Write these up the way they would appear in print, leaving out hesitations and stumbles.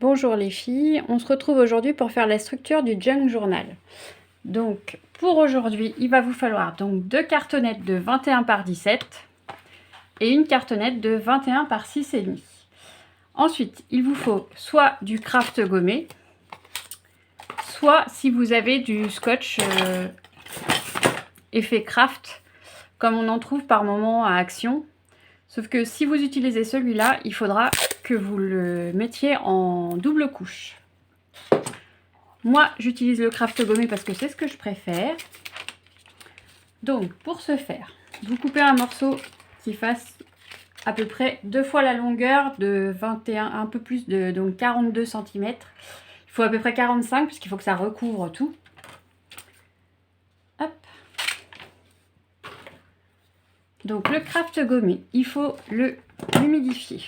Bonjour les filles, on se retrouve aujourd'hui pour faire la structure du junk journal. Donc pour aujourd'hui, il va vous falloir donc 2 cartonnettes de 21 par 17 et une cartonnette de 21 par 6,5. Ensuite, il vous faut soit du craft gommé, soit si vous avez du scotch effet craft, comme on en trouve par moment à Action. Sauf que si vous utilisez celui-là, il faudra que vous le mettiez en double couche. Moi, j'utilise le craft gommé parce que c'est ce que je préfère. Donc, pour ce faire, vous coupez un morceau qui fasse à peu près 2 fois la longueur de 21, un peu plus de donc 42 cm. Il faut à peu près 45 puisqu'il faut que ça recouvre tout. Hop. Donc le craft gommé, il faut l'humidifier.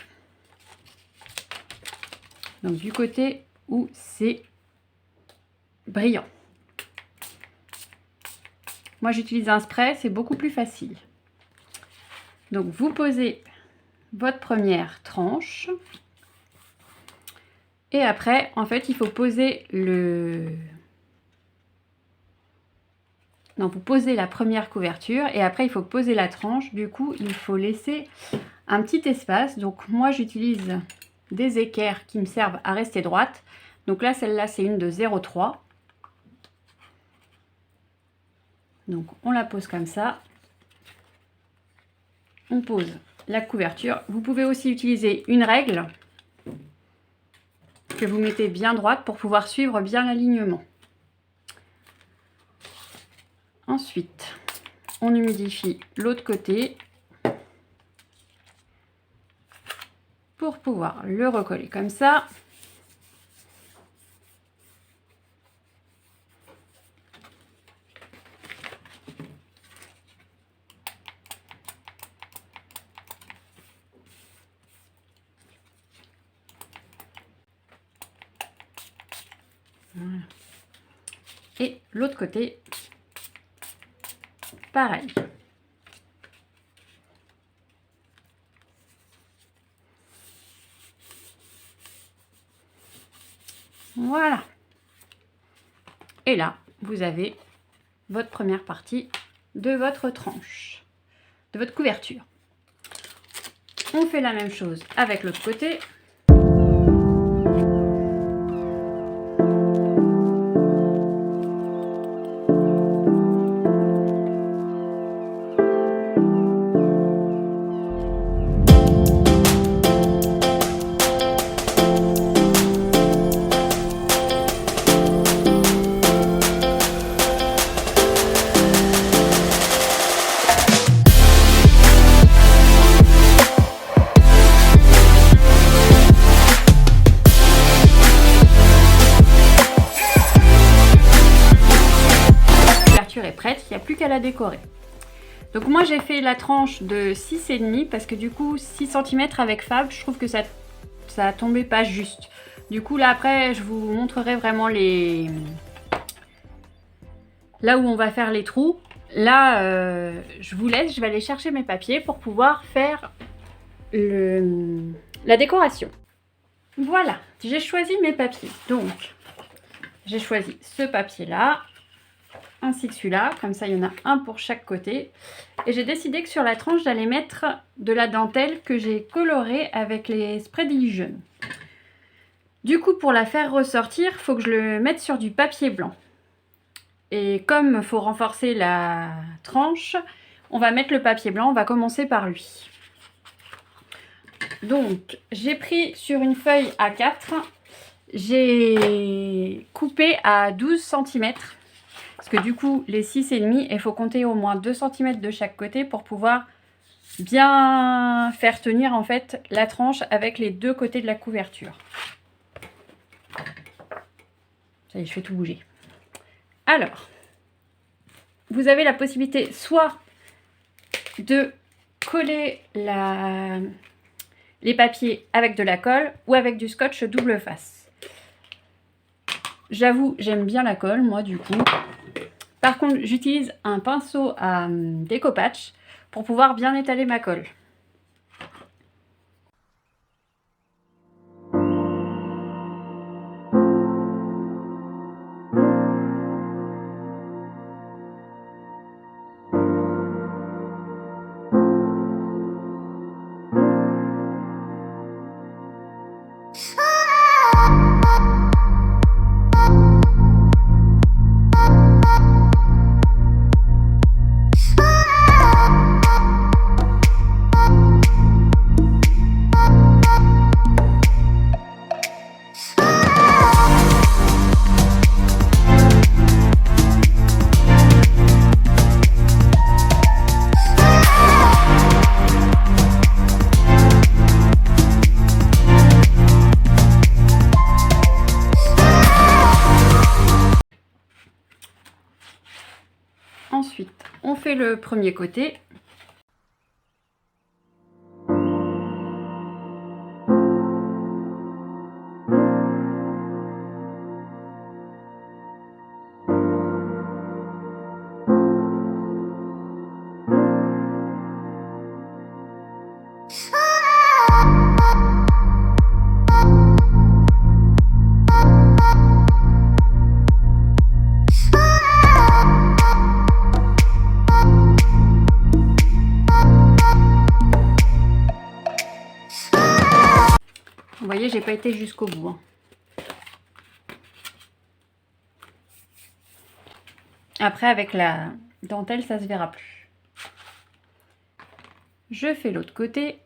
Donc du côté où c'est brillant. Moi j'utilise un spray, c'est beaucoup plus facile. Donc vous posez votre première tranche. Et après, en fait, il faut poser vous posez la première couverture et après il faut poser la tranche. Du coup, il faut laisser un petit espace. Donc moi, j'utilise des équerres qui me servent à rester droite. Donc là, celle-là, c'est une de 0,3. Donc on la pose comme ça. On pose la couverture. Vous pouvez aussi utiliser une règle que vous mettez bien droite pour pouvoir suivre bien l'alignement. Ensuite, on humidifie l'autre côté pour pouvoir le recoller comme ça. Voilà. Et l'autre côté, pareil. Voilà. Et là, vous avez votre première partie de votre tranche, de votre couverture. On fait la même chose avec l'autre côté. Est prête, il n'y a plus qu'à la décorer. Donc moi j'ai fait la tranche de 6,5 parce que du coup 6 cm avec Fab, je trouve que ça tombait pas juste. Du coup là après je vous montrerai vraiment là où on va faire les trous. Là je vous laisse, je vais aller chercher mes papiers pour pouvoir faire la décoration. Voilà, j'ai choisi mes papiers. Donc j'ai choisi ce papier là, ainsi que celui-là, comme ça il y en a un pour chaque côté. Et j'ai décidé que sur la tranche j'allais mettre de la dentelle que j'ai colorée avec les Spreadly jaunes. Du coup pour la faire ressortir, il faut que je le mette sur du papier blanc. Et comme il faut renforcer la tranche, on va mettre le papier blanc, on va commencer par lui. Donc j'ai pris sur une feuille A4, j'ai coupé à 12 cm. Parce que du coup, les 6,5, il faut compter au moins 2 cm de chaque côté pour pouvoir bien faire tenir en fait la tranche avec les deux côtés de la couverture. Ça y est, je fais tout bouger. Alors, vous avez la possibilité soit de coller les papiers avec de la colle ou avec du scotch double face. J'avoue, j'aime bien la colle, moi du coup. Par contre, j'utilise un pinceau à découpage pour pouvoir bien étaler ma colle. Ensuite, on fait le premier côté. Vous voyez, j'ai pas été jusqu'au bout, hein. Après, avec la dentelle, ça se verra plus. Je fais l'autre côté.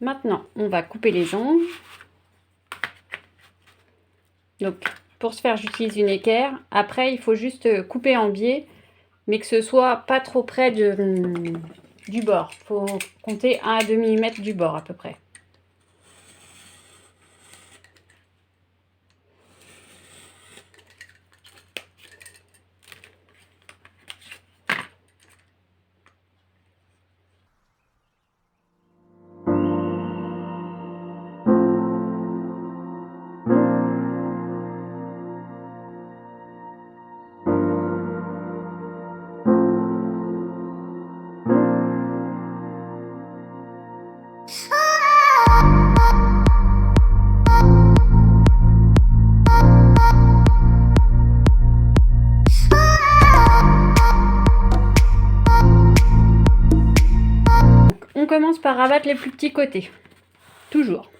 Maintenant, on va couper les ongles. Donc, pour ce faire, j'utilise une équerre. Après, il faut juste couper en biais, mais que ce soit pas trop près du bord. Il faut compter 1 à 2 mm du bord à peu près. On commence par rabattre les plus petits côtés. Toujours.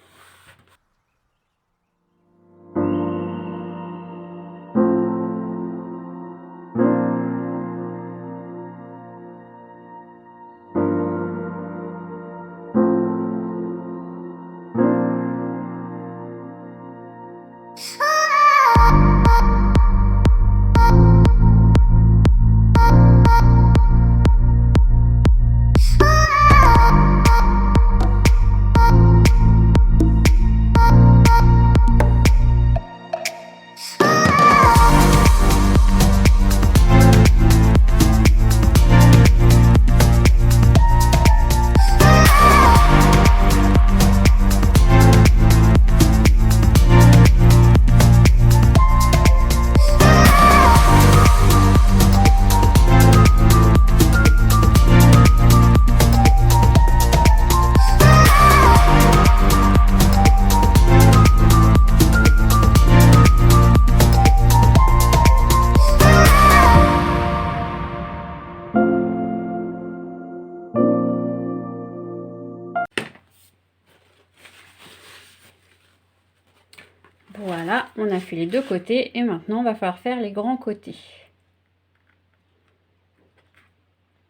Voilà, on a fait les deux côtés et maintenant, on va falloir faire les grands côtés.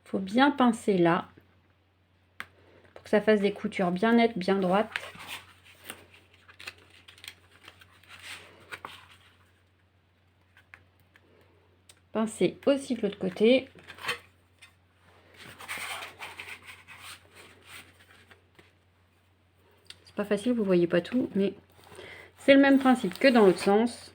Il faut bien pincer là pour que ça fasse des coutures bien nettes, bien droites. Pincer aussi de l'autre côté. pas facile, vous voyez pas tout, mais c'est le même principe que dans l'autre sens.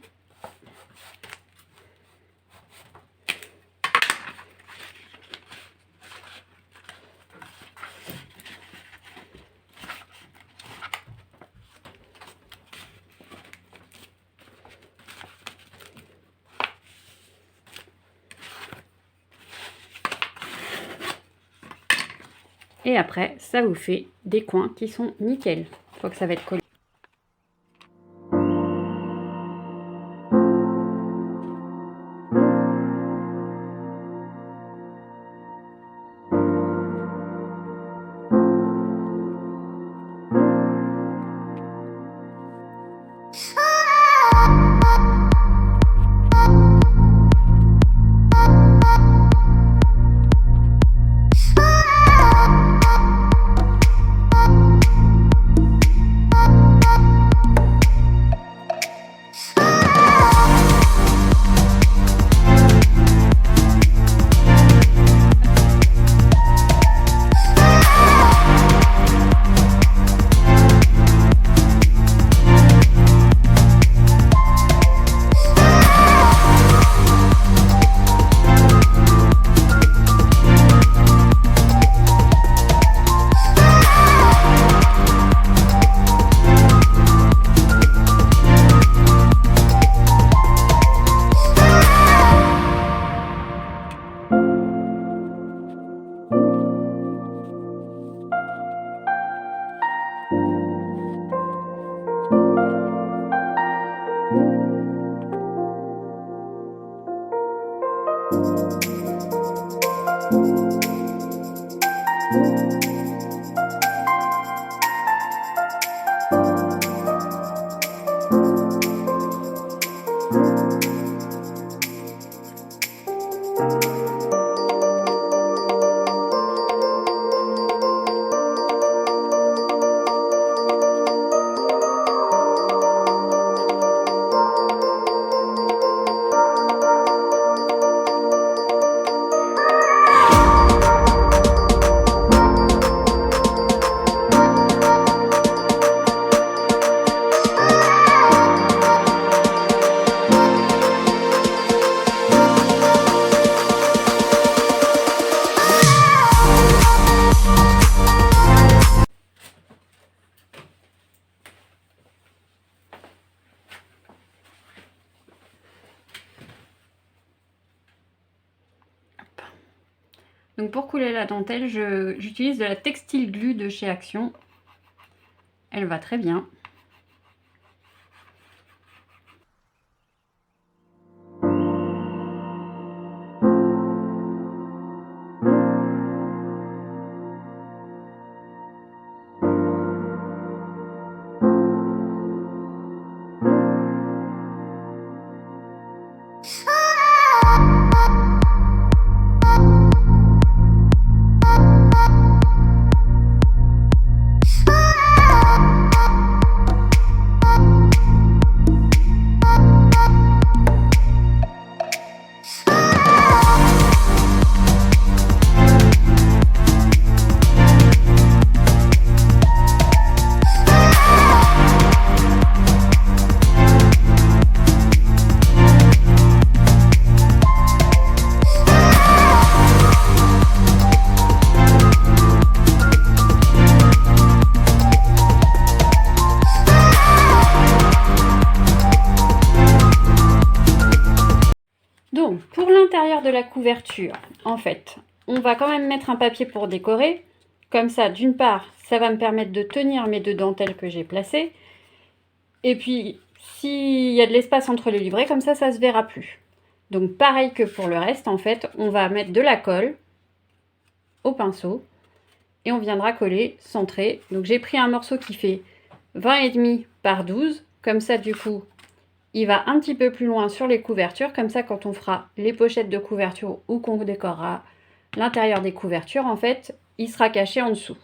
Et après, ça vous fait des coins qui sont nickel. Une fois que ça va être collé. Donc pour couler la dentelle, j'utilise de la Textile Glue de chez Action. Elle va très bien. Donc, pour l'intérieur de la couverture, en fait, on va quand même mettre un papier pour décorer. Comme ça, d'une part, ça va me permettre de tenir mes deux dentelles que j'ai placées. Et puis, s'il y a de l'espace entre les livrets, comme ça se verra plus. Donc, pareil que pour le reste, en fait, on va mettre de la colle au pinceau. Et on viendra coller, centrer. Donc, j'ai pris un morceau qui fait 20,5 par 12. Comme ça, du coup, il va un petit peu plus loin sur les couvertures. Comme ça, quand on fera les pochettes de couverture ou qu'on décorera l'intérieur des couvertures, en fait, il sera caché en dessous.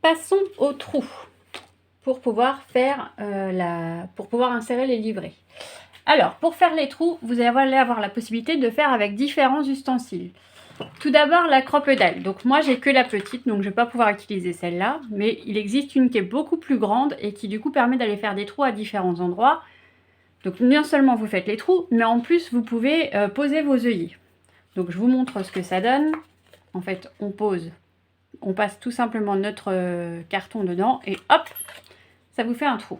Passons au trou pour pouvoir faire pour pouvoir insérer les livrets. Alors, pour faire les trous, vous allez avoir la possibilité de faire avec différents ustensiles. Tout d'abord, la crope-dalle. Donc moi, j'ai que la petite, donc je ne vais pas pouvoir utiliser celle-là. Mais il existe une qui est beaucoup plus grande et qui du coup permet d'aller faire des trous à différents endroits. Donc non seulement vous faites les trous, mais en plus vous pouvez poser vos œillets. Donc je vous montre ce que ça donne. En fait, on passe tout simplement notre carton dedans et hop, ça vous fait un trou.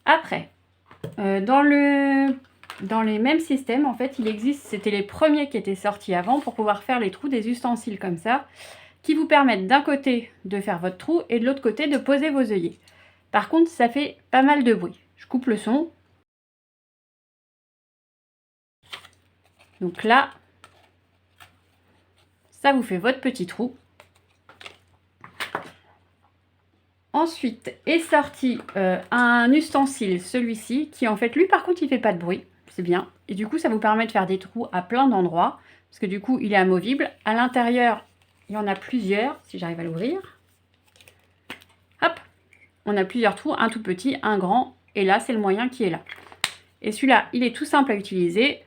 Après, dans les mêmes systèmes, en fait, il existe, c'était les premiers qui étaient sortis avant pour pouvoir faire les trous, des ustensiles comme ça, qui vous permettent d'un côté de faire votre trou et de l'autre côté de poser vos œillets. Par contre, ça fait pas mal de bruit. Je coupe le son. Donc là, ça vous fait votre petit trou. Ensuite est sorti un ustensile, celui-ci, qui en fait, lui par contre, il fait pas de bruit. C'est bien. Et du coup, ça vous permet de faire des trous à plein d'endroits. Parce que du coup, il est amovible. À l'intérieur, il y en a plusieurs, si j'arrive à l'ouvrir. Hop, on a plusieurs trous, un tout petit, un grand. Et là, c'est le moyen qui est là. Et celui-là, il est tout simple à utiliser.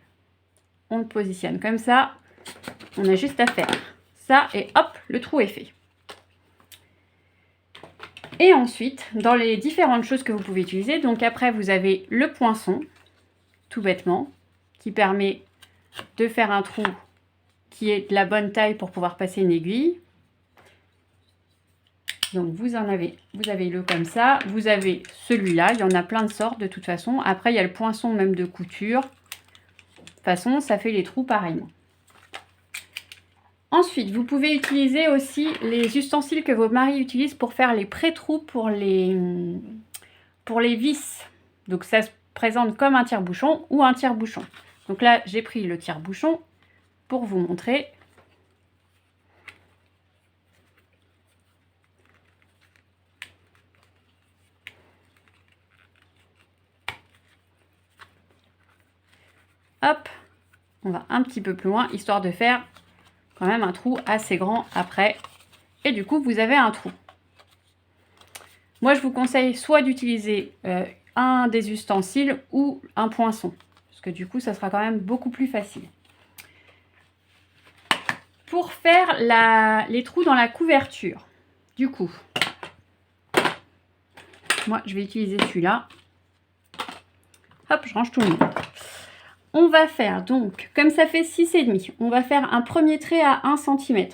On le positionne comme ça. On a juste à faire ça et hop, le trou est fait. Et ensuite, dans les différentes choses que vous pouvez utiliser, donc après, vous avez le poinçon, tout bêtement, qui permet de faire un trou qui est de la bonne taille pour pouvoir passer une aiguille. Donc vous avez le comme ça, vous avez celui-là, il y en a plein de sortes de toute façon. Après, il y a le poinçon même de couture. De toute façon, ça fait les trous pareillement. Ensuite, vous pouvez utiliser aussi les ustensiles que vos maris utilisent pour faire les pré-trous pour les vis. Donc ça se présente comme un tire-bouchon ou un tire-bouchon. Donc là, j'ai pris le tire-bouchon pour vous montrer. Hop, on va un petit peu plus loin, histoire de faire quand même un trou assez grand après. Et du coup, vous avez un trou. Moi, je vous conseille soit d'utiliser un des ustensiles ou un poinçon. Parce que du coup, ça sera quand même beaucoup plus facile. Pour faire les trous dans la couverture, du coup, moi, je vais utiliser celui-là. Hop, je range tout le monde. On va faire donc, comme ça fait 6,5, on va faire un premier trait à 1 cm.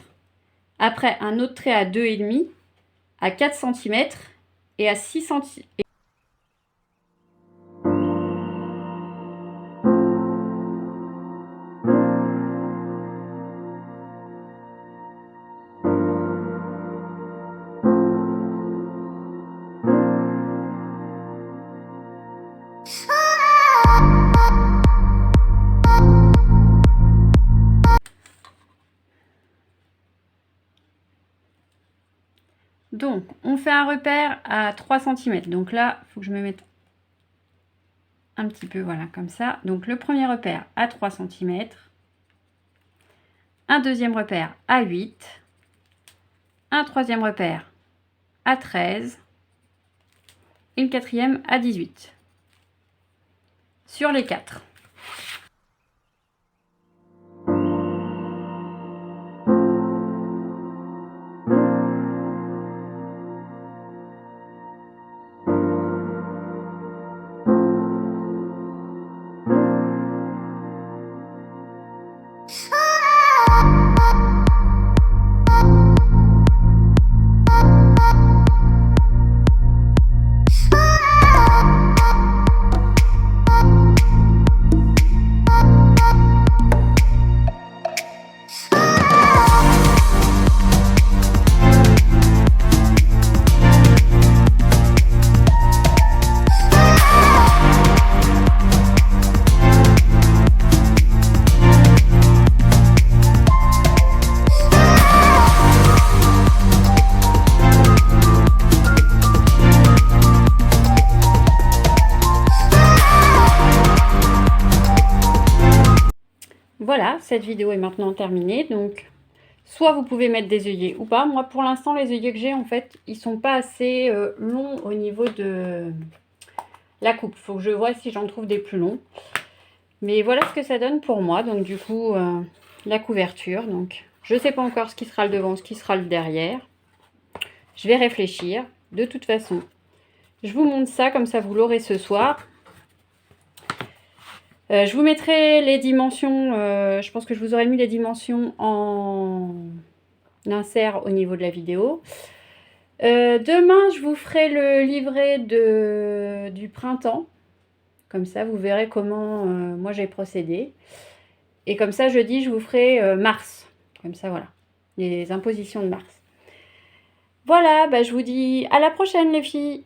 Après, un autre trait à 2,5, à 4 cm et à 6 cm. Donc, on fait un repère à 3 cm. Donc là, il faut que je me mette un petit peu, voilà, comme ça. Donc, le premier repère à 3 cm. Un deuxième repère à 8. Un troisième repère à 13. Et le quatrième à 18. Sur les 4. Voilà, cette vidéo est maintenant terminée. Donc, Soit vous pouvez mettre des œillets ou pas. Moi, pour l'instant, les œillets que j'ai, en fait, ils sont pas assez longs au niveau de la coupe. Il faut que je vois si j'en trouve des plus longs. Mais voilà ce que ça donne pour moi. Donc, du coup, la couverture. Donc, je ne sais pas encore ce qui sera le devant, ce qui sera le derrière. Je vais réfléchir. De toute façon, je vous montre ça, comme ça vous l'aurez ce soir. Je vous mettrai les dimensions. Je pense que je vous aurai mis les dimensions en insert au niveau de la vidéo. Demain, je vous ferai le livret du printemps. Comme ça, vous verrez comment moi j'ai procédé. Et comme ça, jeudi, je vous ferai mars. Comme ça, voilà. Les impositions de mars. Voilà, bah, je vous dis à la prochaine les filles.